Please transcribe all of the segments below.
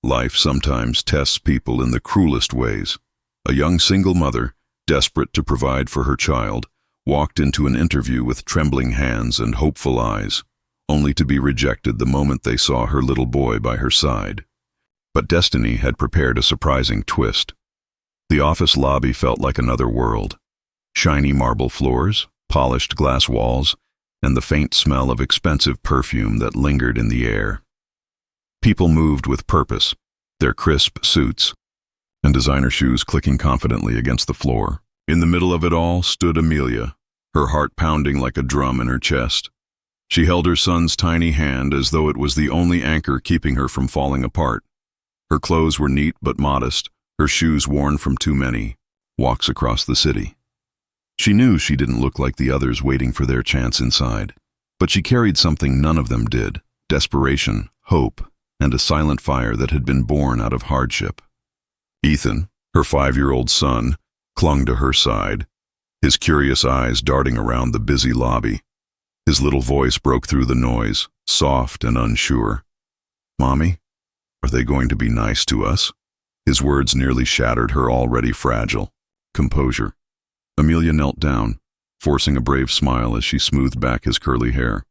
Life sometimes tests people in the cruelest ways. A young single mother, desperate to provide for her child, walked into an interview with trembling hands and hopeful eyes, only to be rejected the moment they saw her little boy by her side. But destiny had prepared a surprising twist. The office lobby felt like another world. Shiny marble floors, polished glass walls, and the faint smell of expensive perfume that lingered in the air. People moved with purpose, their crisp suits and designer shoes clicking confidently against the floor. In the middle of it all stood Amelia, her heart pounding like a drum in her chest. She held her son's tiny hand as though it was the only anchor keeping her from falling apart. Her clothes were neat but modest, her shoes worn from too many walks across the city. She knew she didn't look like the others waiting for their chance inside, but she carried something none of them did: desperation, hope, and a silent fire that had been born out of hardship. Ethan, her 5-year-old son, clung to her side, his curious eyes darting around the busy lobby. His little voice broke through the noise, soft and unsure. "Mommy, are they going to be nice to us?" His words nearly shattered her already fragile composure. Amelia knelt down, forcing a brave smile as she smoothed back his curly hair.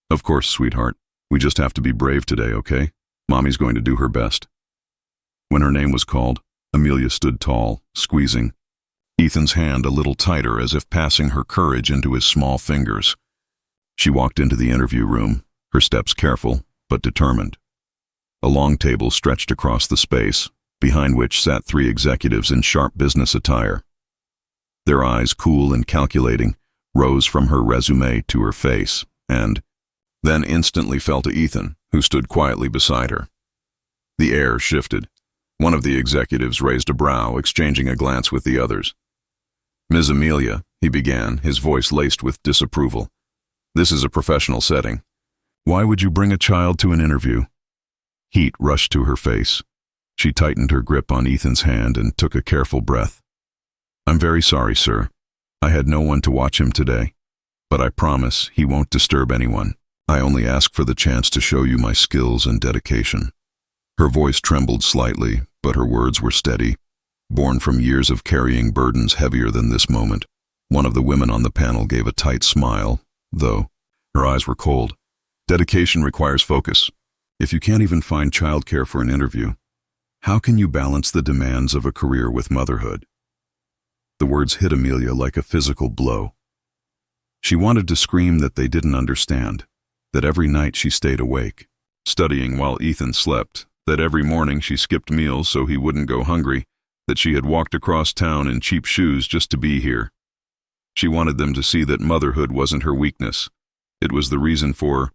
"Of course, sweetheart. We just have to be brave today, okay? Mommy's going to do her best." When her name was called, Amelia stood tall, squeezing Ethan's hand a little tighter as if passing her courage into his small fingers. She walked into the interview room, her steps careful but determined. A long table stretched across the space, behind which sat 3 executives in sharp business attire. Their eyes, cool and calculating, rose from her resume to her face, and then instantly fell to Ethan, who stood quietly beside her. The air shifted. One of the executives raised a brow, exchanging a glance with the others. "Ms. Amelia," he began, his voice laced with disapproval, "this is a professional setting. Why would you bring a child to an interview?" Heat rushed to her face. She tightened her grip on Ethan's hand and took a careful breath. "I'm very sorry, sir. I had no one to watch him today, but I promise he won't disturb anyone. I only ask for the chance to show you my skills and dedication." Her voice trembled slightly, but her words were steady, born from years of carrying burdens heavier than this moment. One of the women on the panel gave a tight smile, though her eyes were cold. "Dedication requires focus. If you can't even find childcare for an interview, how can you balance the demands of a career with motherhood?" The words hit Amelia like a physical blow. She wanted to scream that they didn't understand, that every night she stayed awake, studying while Ethan slept, that every morning she skipped meals so he wouldn't go hungry, that she had walked across town in cheap shoes just to be here. She wanted them to see that motherhood wasn't her weakness. It was the reason for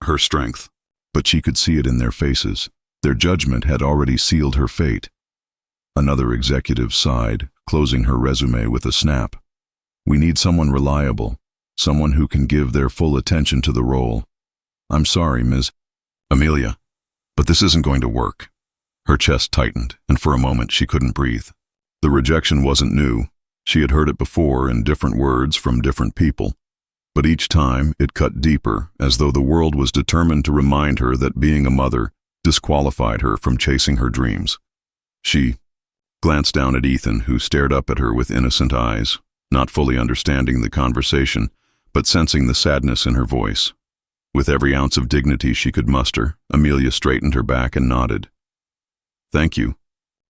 her strength. But she could see it in their faces. Their judgment had already sealed her fate. Another executive sighed, closing her resume with a snap. "We need someone reliable, someone who can give their full attention to the role. I'm sorry, Ms. Amelia, but this isn't going to work." Her chest tightened, and for a moment she couldn't breathe. The rejection wasn't new. She had heard it before in different words from different people. But each time it cut deeper, as though the world was determined to remind her that being a mother disqualified her from chasing her dreams. She glanced down at Ethan, who stared up at her with innocent eyes, not fully understanding the conversation, but sensing the sadness in her voice. With every ounce of dignity she could muster, Amelia straightened her back and nodded. "Thank you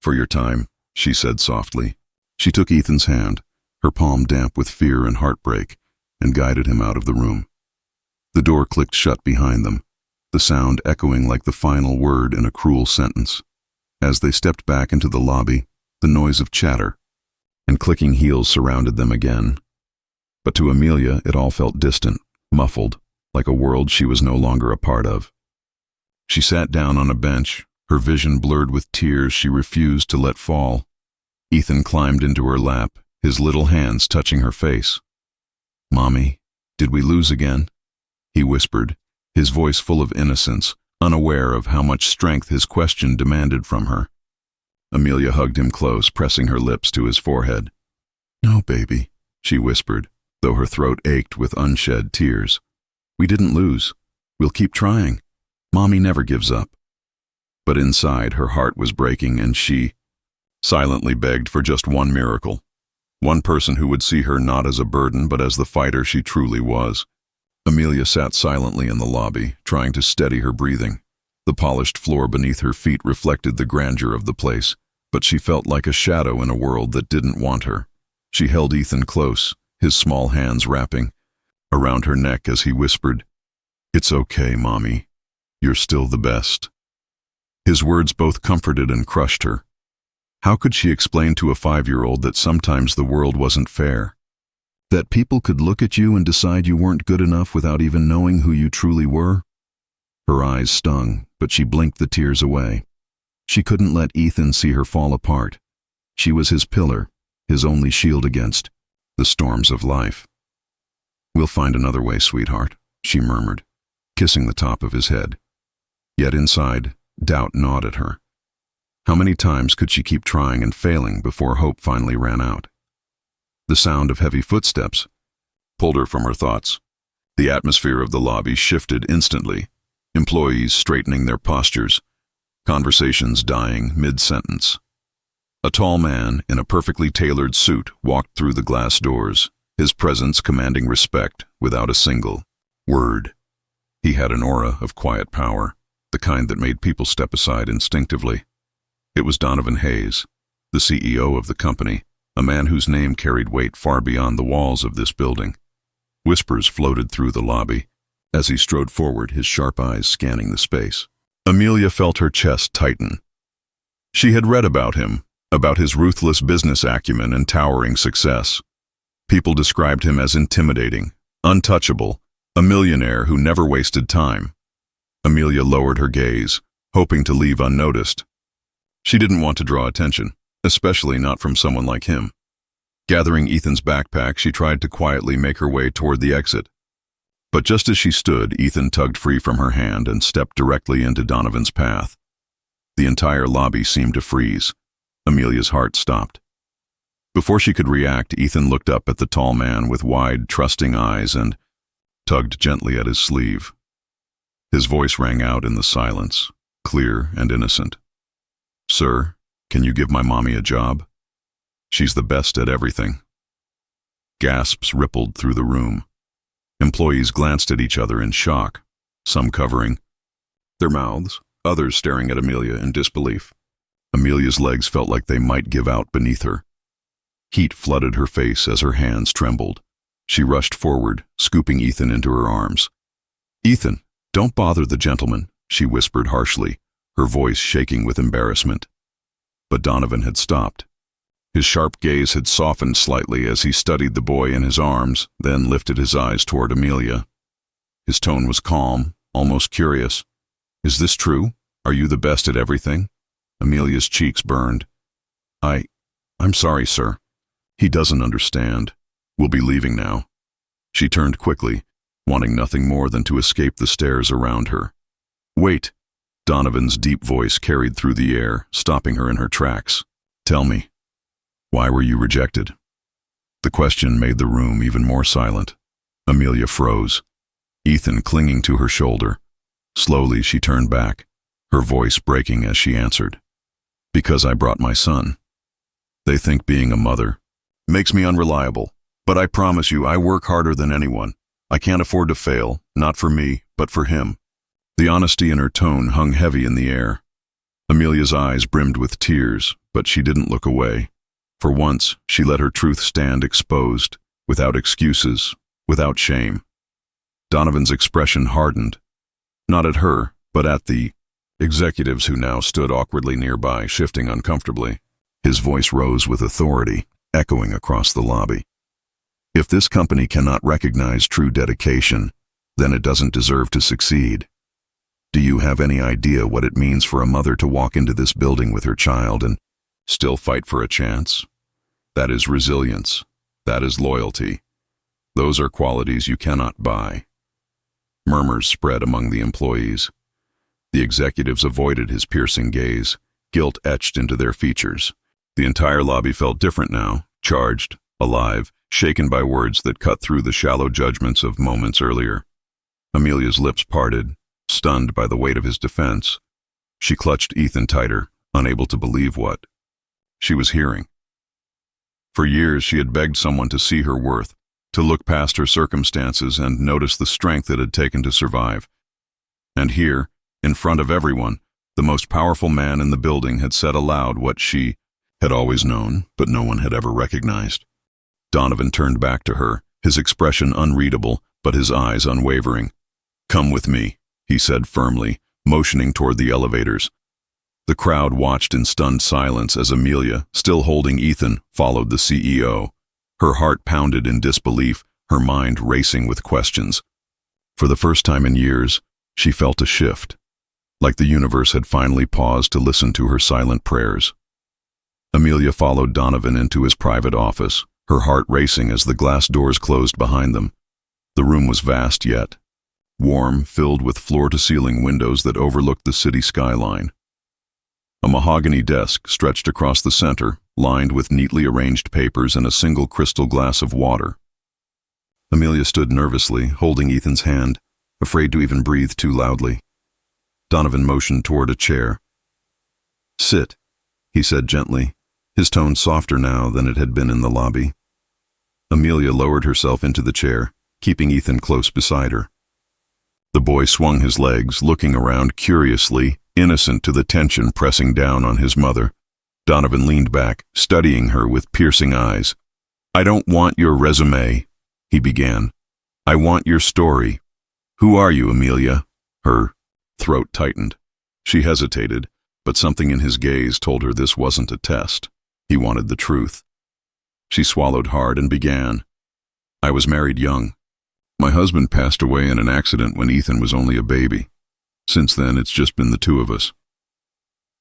for your time," she said softly. She took Ethan's hand, her palm damp with fear and heartbreak, and guided him out of the room. The door clicked shut behind them, the sound echoing like the final word in a cruel sentence. As they stepped back into the lobby, the noise of chatter and clicking heels surrounded them again. But to Amelia it all felt distant, muffled, like a world she was no longer a part of. She sat down on a bench, her vision blurred with tears she refused to let fall. Ethan climbed into her lap, his little hands touching her face. "Mommy, did we lose again?" he whispered, his voice full of innocence, unaware of how much strength his question demanded from her. Amelia hugged him close, pressing her lips to his forehead. "No, baby," she whispered, though her throat ached with unshed tears. "We didn't lose. We'll keep trying. Mommy never gives up." But inside, her heart was breaking, and she silently begged for just one miracle. One person who would see her not as a burden, but as the fighter she truly was. Amelia sat silently in the lobby, trying to steady her breathing. The polished floor beneath her feet reflected the grandeur of the place, but she felt like a shadow in a world that didn't want her. She held Ethan close, his small hands wrapping around her neck as he whispered, "It's okay, Mommy. You're still the best." His words both comforted and crushed her. How could she explain to a 5-year-old that sometimes the world wasn't fair? That people could look at you and decide you weren't good enough without even knowing who you truly were? Her eyes stung, but she blinked the tears away. She couldn't let Ethan see her fall apart. She was his pillar, his only shield against the storms of life. "We'll find another way, sweetheart," she murmured, kissing the top of his head. Yet inside, doubt gnawed at her. How many times could she keep trying and failing before hope finally ran out? The sound of heavy footsteps pulled her from her thoughts. The atmosphere of the lobby shifted instantly, employees straightening their postures, conversations dying mid-sentence. A tall man in a perfectly tailored suit walked through the glass doors, his presence commanding respect without a single word. He had an aura of quiet power, the kind that made people step aside instinctively. It was Donovan Hayes, the CEO of the company, a man whose name carried weight far beyond the walls of this building. Whispers floated through the lobby as he strode forward, his sharp eyes scanning the space. Amelia felt her chest tighten. She had read about him, about his ruthless business acumen and towering success. People described him as intimidating, untouchable, a millionaire who never wasted time. Amelia lowered her gaze, hoping to leave unnoticed. She didn't want to draw attention, especially not from someone like him. Gathering Ethan's backpack, she tried to quietly make her way toward the exit. But just as she stood, Ethan tugged free from her hand and stepped directly into Donovan's path. The entire lobby seemed to freeze. Amelia's heart stopped. Before she could react, Ethan looked up at the tall man with wide, trusting eyes and tugged gently at his sleeve. His voice rang out in the silence, clear and innocent. "Sir, can you give my mommy a job? She's the best at everything." Gasps rippled through the room. Employees glanced at each other in shock, some covering their mouths, others staring at Amelia in disbelief. Amelia's legs felt like they might give out beneath her. Heat flooded her face as her hands trembled. She rushed forward, scooping Ethan into her arms. "Ethan, don't bother the gentleman," she whispered harshly, her voice shaking with embarrassment. But Donovan had stopped. His sharp gaze had softened slightly as he studied the boy in his arms, then lifted his eyes toward Amelia. His tone was calm, almost curious. "Is this true? Are you the best at everything?" Amelia's cheeks burned. I'm sorry, sir. He doesn't understand. We'll be leaving now." She turned quickly, wanting nothing more than to escape the stares around her. "Wait." Donovan's deep voice carried through the air, stopping her in her tracks. "Tell me, why were you rejected?" The question made the room even more silent. Amelia froze, Ethan clinging to her shoulder. Slowly she turned back, her voice breaking as she answered. "Because I brought my son. They think being a mother makes me unreliable, but I promise you I work harder than anyone. I can't afford to fail, not for me, but for him." The honesty in her tone hung heavy in the air. Amelia's eyes brimmed with tears, but she didn't look away. For once, she let her truth stand exposed, without excuses, without shame. Donovan's expression hardened, not at her, but at the executives who now stood awkwardly nearby, shifting uncomfortably. His voice rose with authority, echoing across the lobby. "If this company cannot recognize true dedication, then it doesn't deserve to succeed. Do you have any idea what it means for a mother to walk into this building with her child and still fight for a chance? That is resilience. That is loyalty. Those are qualities you cannot buy." Murmurs spread among the employees. The executives avoided his piercing gaze, guilt etched into their features. The entire lobby felt different now, charged, alive, shaken by words that cut through the shallow judgments of moments earlier. Amelia's lips parted, stunned by the weight of his defense. She clutched Ethan tighter, unable to believe what she was hearing. For years she had begged someone to see her worth, to look past her circumstances and notice the strength it had taken to survive. And here, in front of everyone, the most powerful man in the building had said aloud what she had always known, but no one had ever recognized. Donovan turned back to her, his expression unreadable, but his eyes unwavering. "Come with me," he said firmly, motioning toward the elevators. The crowd watched in stunned silence as Amelia, still holding Ethan, followed the CEO. Her heart pounded in disbelief, her mind racing with questions. For the first time in years, she felt a shift, like the universe had finally paused to listen to her silent prayers. Amelia followed Donovan into his private office, her heart racing as the glass doors closed behind them. The room was vast yet warm, filled with floor-to-ceiling windows that overlooked the city skyline. A mahogany desk stretched across the center, lined with neatly arranged papers and a single crystal glass of water. Amelia stood nervously, holding Ethan's hand, afraid to even breathe too loudly. Donovan motioned toward a chair. "Sit," he said gently, his tone softer now than it had been in the lobby. Amelia lowered herself into the chair, keeping Ethan close beside her. The boy swung his legs, looking around curiously, innocent to the tension pressing down on his mother. Donovan leaned back, studying her with piercing eyes. "I don't want your resume," he began. "I want your story. Who are you, Amelia?" Her throat tightened. She hesitated, but something in his gaze told her this wasn't a test. He wanted the truth. She swallowed hard and began. "I was married young. My husband passed away in an accident when Ethan was only a baby. Since then, it's just been the two of us.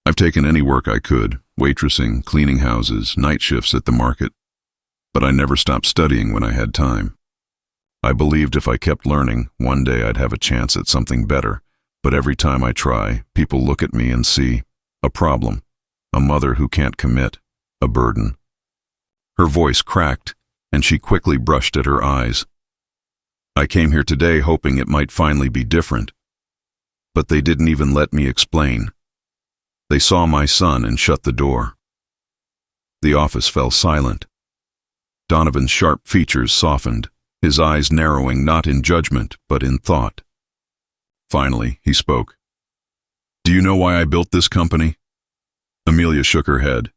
I've taken any work I could, waitressing, cleaning houses, night shifts at the market. But I never stopped studying when I had time. I believed if I kept learning, one day I'd have a chance at something better. But every time I try, people look at me and see a problem, a mother who can't commit, a burden." Her voice cracked, and she quickly brushed at her eyes. "I came here today hoping it might finally be different. But they didn't even let me explain. They saw my son and shut the door." The office fell silent. Donovan's sharp features softened, his eyes narrowing not in judgment, but in thought. Finally, he spoke. "Do you know why I built this company?" Amelia shook her head.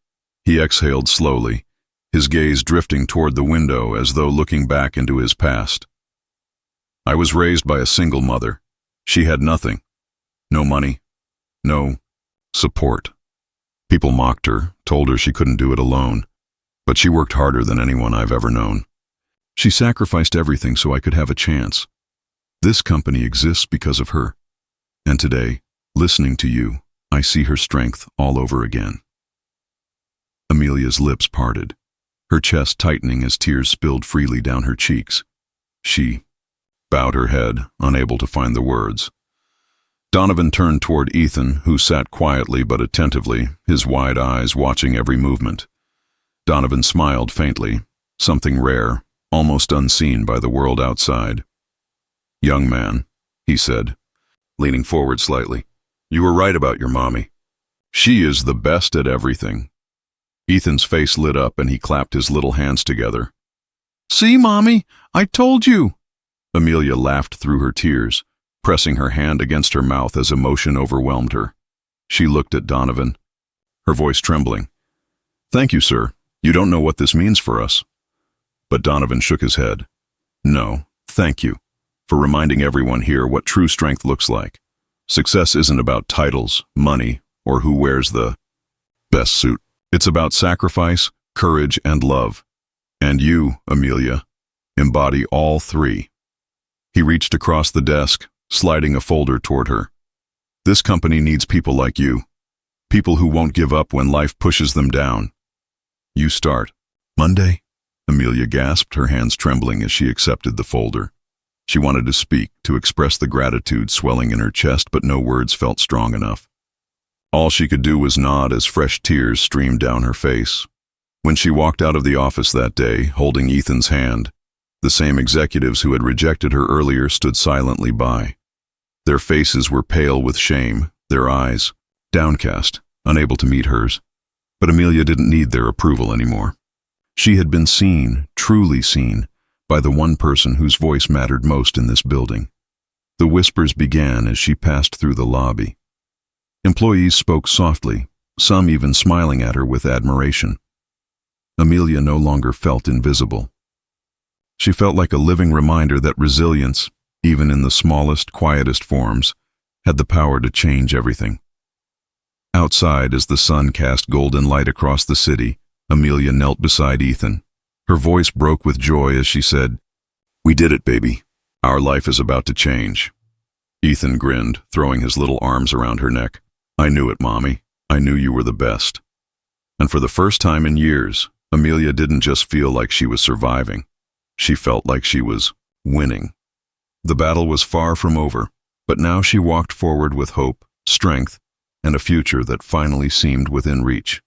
He exhaled slowly, his gaze drifting toward the window as though looking back into his past. "I was raised by a single mother. She had nothing. No money. No support. People mocked her, told her she couldn't do it alone. But she worked harder than anyone I've ever known. She sacrificed everything so I could have a chance. This company exists because of her. And today, listening to you, I see her strength all over again." Amelia's lips parted, her chest tightening as tears spilled freely down her cheeks. She bowed her head, unable to find the words. Donovan turned toward Ethan, who sat quietly but attentively, his wide eyes watching every movement. Donovan smiled faintly, something rare, almost unseen by the world outside. "Young man," he said, leaning forward slightly, "you were right about your mommy. She is the best at everything." Ethan's face lit up and he clapped his little hands together. "See, Mommy, I told you." Amelia laughed through her tears, pressing her hand against her mouth as emotion overwhelmed her. She looked at Donovan, her voice trembling. "Thank you, sir. You don't know what this means for us." But Donovan shook his head. "No, thank you, for reminding everyone here what true strength looks like. Success isn't about titles, money, or who wears the best suit. It's about sacrifice, courage, and love. And you, Amelia, embody all three." He reached across the desk, sliding a folder toward her. "This company needs people like you. People who won't give up when life pushes them down. You start Monday?" Amelia gasped, her hands trembling as she accepted the folder. She wanted to speak, to express the gratitude swelling in her chest, but no words felt strong enough. All she could do was nod as fresh tears streamed down her face. When she walked out of the office that day, holding Ethan's hand, the same executives who had rejected her earlier stood silently by. Their faces were pale with shame, their eyes downcast, unable to meet hers. But Amelia didn't need their approval anymore. She had been seen, truly seen, by the one person whose voice mattered most in this building. The whispers began as she passed through the lobby. Employees spoke softly, some even smiling at her with admiration. Amelia no longer felt invisible. She felt like a living reminder that resilience, even in the smallest, quietest forms, had the power to change everything. Outside, as the sun cast golden light across the city, Amelia knelt beside Ethan. Her voice broke with joy as she said, "We did it, baby. Our life is about to change." Ethan grinned, throwing his little arms around her neck. "I knew it, Mommy. I knew you were the best." And for the first time in years, Amelia didn't just feel like she was surviving. She felt like she was winning. The battle was far from over, but now she walked forward with hope, strength, and a future that finally seemed within reach.